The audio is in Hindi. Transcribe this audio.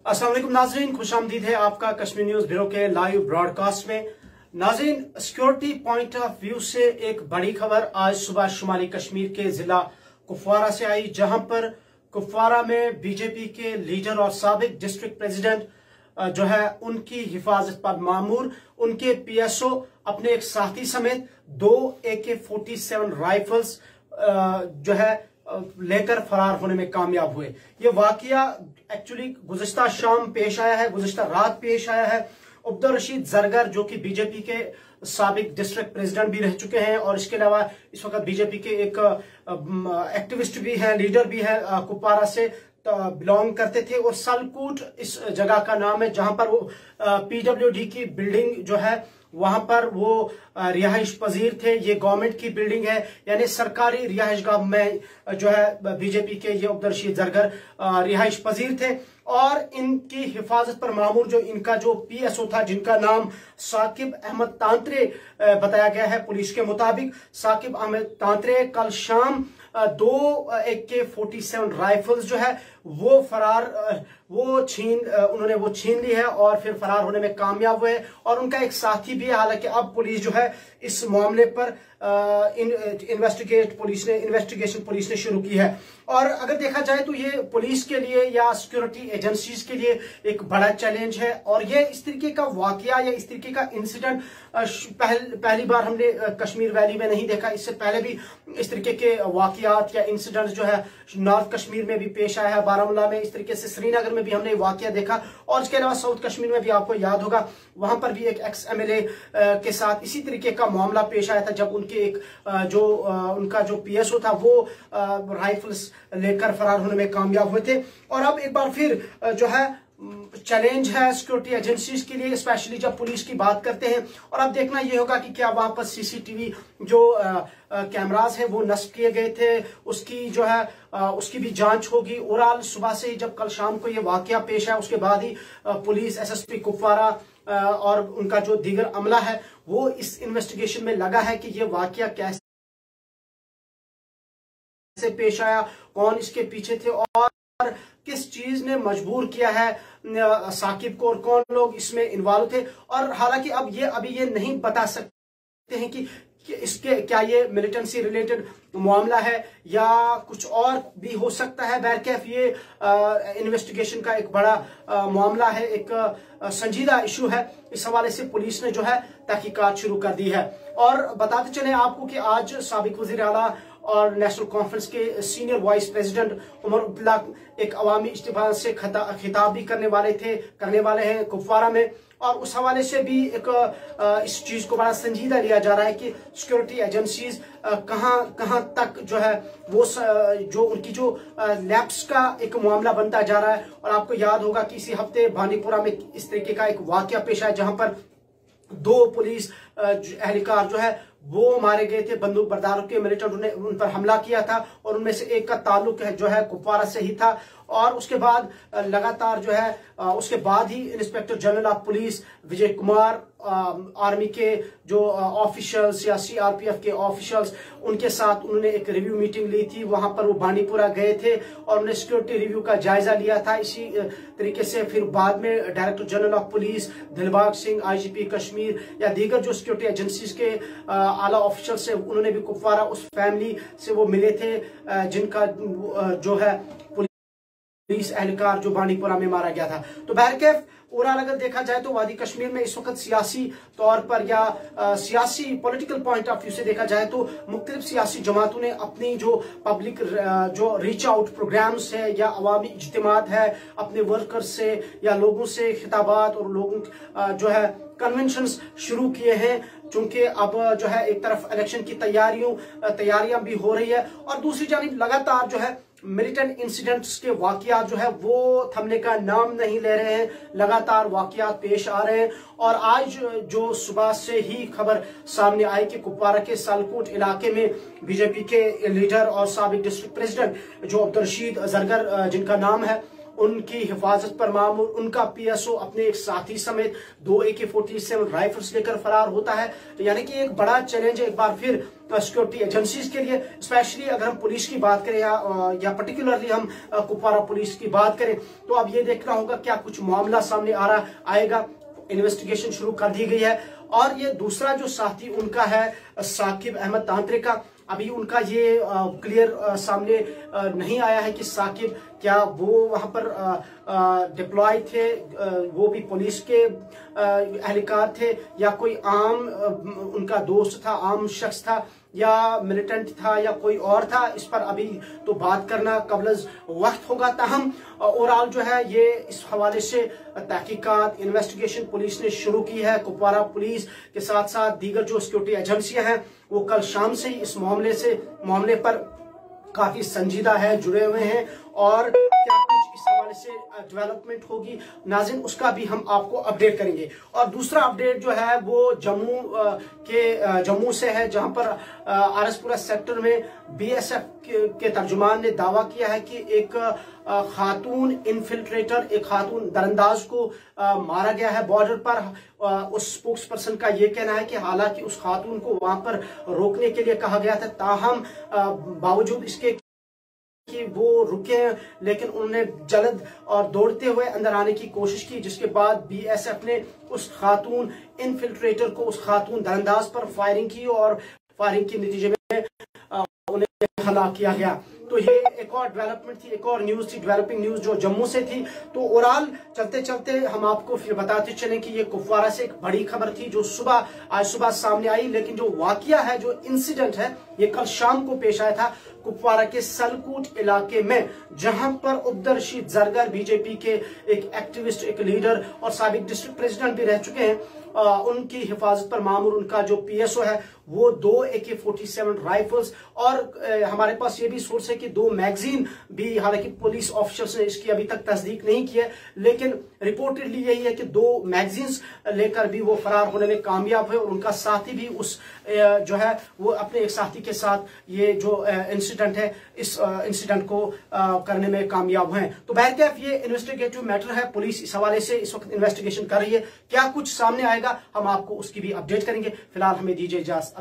अस्सलाम वालेकुम नाज़रीन, खुशामदीद है आपका कश्मीर न्यूज ब्यूरो के लाइव ब्रॉडकास्ट में। नाज़रीन, सिक्योरिटी पॉइंट ऑफ व्यू से एक बड़ी खबर आज सुबह शुमाली कश्मीर के जिला कुपवारा से आई, जहां पर कुपवारा में बीजेपी के लीडर और साबिक डिस्ट्रिक्ट प्रेसिडेंट जो है उनकी हिफाजत पर मामूर उनके पीएसओ अपने एक साथी समेत 2 AK-47 राइफल्स जो है लेकर फरार होने में कामयाब हुए। ये वाकया एक्चुअली गुज़िश्ता शाम पेश आया है, गुज़िश्ता रात पेश आया है। अब्दुल रशीद जरगर जो कि बीजेपी के साबिक डिस्ट्रिक्ट प्रेसिडेंट भी रह चुके हैं और इसके अलावा इस वक्त बीजेपी के एक एक्टिविस्ट भी हैं, लीडर भी है, कुपवारा से बिलोंग करते थे और सलकूट इस जगह का नाम है, जहां पर वो PWD की बिल्डिंग जो है वहां पर वो रिहाइश पजीर थे। ये गवर्नमेंट की बिल्डिंग है, यानी सरकारी रिहाइश गाह में जो है बीजेपी के ये अब्दुल रशीद जरगर रिहाइश पजीर थे और इनकी हिफाजत पर मामूर जो इनका जो पीएसओ था, जिनका नाम साकिब अहमद तांत्रे बताया गया है। पुलिस के मुताबिक साकिब अहमद तांत्रे कल शाम 2 AK-47 राइफल्स जो है उन्होंने वो छीन ली है और फिर फरार होने में कामयाब हुए और उनका एक साथी भी है। हालांकि अब पुलिस जो है इस मामले पर इन्वेस्टिगेशन पुलिस ने शुरू की है और अगर देखा जाए तो ये पुलिस के लिए या सिक्योरिटी एजेंसीज के लिए एक बड़ा चैलेंज है और ये इस तरीके का वाकया या इस तरीके का इंसिडेंट पहली बार हमने कश्मीर वैली में नहीं देखा। इससे पहले भी इस तरीके के वाकयात या इंसिडेंट जो है नॉर्थ कश्मीर में भी पेश आया है, बारामूला में, इस तरीके से श्रीनगर में भी हमने वाकया देखा और इसके अलावा साउथ कश्मीर में भी आपको याद होगा वहां पर भी एक एक्स MLA के साथ इसी तरीके का मामला पेश आया था, जब उनके एक उनका जो पीएसओ था वो राइफल्स लेकर फरार होने में कामयाब हुए थे। और अब एक बार फिर जो है चैलेंज है सिक्योरिटी एजेंसीज के लिए, स्पेशली जब पुलिस की बात करते हैं। और अब देखना यह होगा कि क्या वहां पर CCTV जो कैमरास है वो नस्ब किए गए थे, उसकी जो है उसकी भी जांच होगी। ओवरऑल सुबह से ही जब कल शाम को ये वाकया पेश है उसके बाद ही पुलिस SSP कुपवारा और उनका जो दीगर अमला है वो इस इन्वेस्टिगेशन में लगा है कि ये वाकया कैसे पेश आया, कौन इसके पीछे थे और किस चीज ने मजबूर किया है साकिब को और कौन लोग इसमें इन्वॉल्व थे। और हालांकि अब ये अभी ये नहीं बता सकते हैं कि इसके क्या ये मिलिटेंसी रिलेटेड मामला है या कुछ और भी हो सकता है। बहरकैफ ये इन्वेस्टिगेशन का एक बड़ा मामला है, एक संजीदा इशू है। इस हवाले से पुलिस ने जो है तहकीकात शुरू कर दी है। और बताते चले आपको कि आज साबिक वजीर आला और नेशनल कॉन्फ्रेंस के senior vice president Omar Abdullah एक अवामी इज्तिमा से खिताब भी करने वाले हैं कुपवारा में और उस हवाले से भी एक इस चीज को बड़ा संजीदा लिया जा रहा है कि सिक्योरिटी एजेंसीज कहां तक जो है वो जो उनकी जो लैप्स का एक मामला बनता जा रहा है। और आपको याद होगा कि इसी हफ्ते बांडीपुरा में इस तरीके का एक वाकया पेश आया जहां पर 2 पुलिस एहलकार जो है वो मारे गए थे, बंदूक बरदारों के मिलिटेंट ने उन पर हमला किया था और उनमें से एक का ताल्लुक जो है कुपवारा से ही था। और उसके बाद लगातार जो है उसके बाद ही inspector general of police Vijay Kumar, army के जो ऑफिशियल्स या CRPF के ऑफिशियल्स, उनके साथ उन्होंने एक रिव्यू मीटिंग ली थी। वहां पर वो बांडीपुरा गए थे और उन्होंने सिक्योरिटी रिव्यू का जायजा लिया था। इसी तरीके से फिर बाद में director general of police Dilbag Singh, IGP Kashmir या दीगर जो सिक्योरिटी एजेंसीज के आला ऑफिशियल से उन्होंने भी कुपवारा उस फैमिली से वो मिले थे जिनका जो है पुलिस एहलकार जो बांडीपुरा में मारा गया था। तो बहरकैफ ओवरऑल अगर देखा जाए तो वादी कश्मीर में इस वक्त सियासी तौर पर या सियासी पॉलिटिकल पॉइंट ऑफ व्यू से देखा जाए तो मुख्तलिफ सियासी जमातों ने अपनी जो पब्लिक जो रीच आउट प्रोग्राम्स है या अवामी इज्तिमात है अपने वर्कर्स से या लोगों से खिताबात और लोगों जो है कन्वेंशंस शुरू किए हैं, चूंकि अब जो है एक तरफ इलेक्शन की तैयारियां भी हो रही है और दूसरी जानिब लगातार जो है मिलिटेंट इंसिडेंट्स के वाकयात जो है वो थमने का नाम नहीं ले रहे हैं, लगातार वाकयात पेश आ रहे हैं। और आज जो सुबह से ही खबर सामने आई कि कुपवारा के सलकूट इलाके में बीजेपी के लीडर और साबिक डिस्ट्रिक्ट प्रेसिडेंट जो अब्दुल रशीद जरगर जिनका नाम है उनकी हिफाजत पर मामूर उनका पीएसओ अपने एक साथी समेत 2 AK-47 राइफल्स लेकर फरार होता है। तो यानी कि एक बड़ा चैलेंज है एक बार फिर सिक्योरिटी एजेंसीज के लिए, स्पेशली अगर हम पुलिस की बात करें या पर्टिकुलरली हम कुपवारा पुलिस की बात करें, तो अब ये देखना होगा क्या कुछ मामला सामने आएगा। इन्वेस्टिगेशन शुरू कर दी गई है। और ये दूसरा जो साथी उनका है साकिब अहमद तांत्रिक का, अभी उनका ये क्लियर सामने नहीं आया है कि साकिब क्या वो वहां पर डिप्लॉय थे, वो भी पुलिस के एहलकार थे या कोई आम उनका दोस्त था, आम शख्स था या मिलिटेंट था या कोई और था। इस पर अभी तो बात करना कबलज वक्त होगा। ताहम ओवरऑल जो है ये इस हवाले से तहकीकात इन्वेस्टिगेशन पुलिस ने शुरू की है। कुपवारा पुलिस के साथ साथ दीगर जो सिक्योरिटी एजेंसियां हैं वो कल शाम से ही इस मामले पर काफी संजीदा है, जुड़े हुए हैं और क्या कुछ इस हवाले से डेवलपमेंट होगी नाज़रीन उसका भी हम आपको अपडेट करेंगे। और दूसरा अपडेट जो है वो जम्मू से है, जहां पर आरएसपुरा सेक्टर में बीएसएफ के तर्जुमान ने दावा किया है कि एक खातून इन्फिल्ट्रेटर, एक खातून दरअंदाज को मारा गया है बॉर्डर पर। उस स्पोक्स पर्सन का ये कहना है कि हालांकि उस खातून को वहां पर रोकने के लिए कहा गया था, ताहम बावजूद इसके कि वो रुके लेकिन उन्होंने जल्द और दौड़ते हुए अंदर आने की कोशिश की, जिसके बाद बीएसएफ ने उस खातून इन्फिल्ट्रेटर को, उस खातून दरअंदाज पर फायरिंग की और फायरिंग के नतीजे में उन्हें हलाक किया गया। तो ये एक और डेवलपमेंट थी, एक और न्यूज थी, डेवलपिंग न्यूज जो जम्मू से थी। तो ओवरऑल चलते चलते हम आपको फिर बताते चले कि ये कुपवारा से एक बड़ी खबर थी जो आज सुबह सामने आई, लेकिन जो वाकया है, जो इंसिडेंट है, ये कल शाम को पेश आया था कुपवारा के सलकूट इलाके में, जहां पर उब्दर रशीद जरगर बीजेपी के एक एक्टिविस्ट, एक लीडर और साबिक डिस्ट्रिक्ट प्रेसिडेंट भी रह चुके हैं, उनकी हिफाजत पर मामूर उनका जो पीएसओ है वो 2 AK-47 राइफल्स और हमारे पास ये भी सोर्स है कि 2 मैगजीन भी, हालांकि पुलिस ऑफिसर्स ने इसकी अभी तक तस्दीक नहीं की है, लेकिन रिपोर्टेडली यही है कि 2 मैगजीन्स लेकर भी वो फरार होने में कामयाब हुए और उनका साथी भी उस जो है वो अपने एक साथी के साथ ये जो इंसिडेंट है, इस इंसिडेंट को करने में कामयाब हुए। तो बहरकैफ ये इन्वेस्टिगेटिव मैटर है, पुलिस इस हवाले से इस वक्त इन्वेस्टिगेशन कर रही है। क्या कुछ सामने आएगा हम आपको उसकी भी अपडेट करेंगे। फिलहाल हमें दीजिए इजाजत।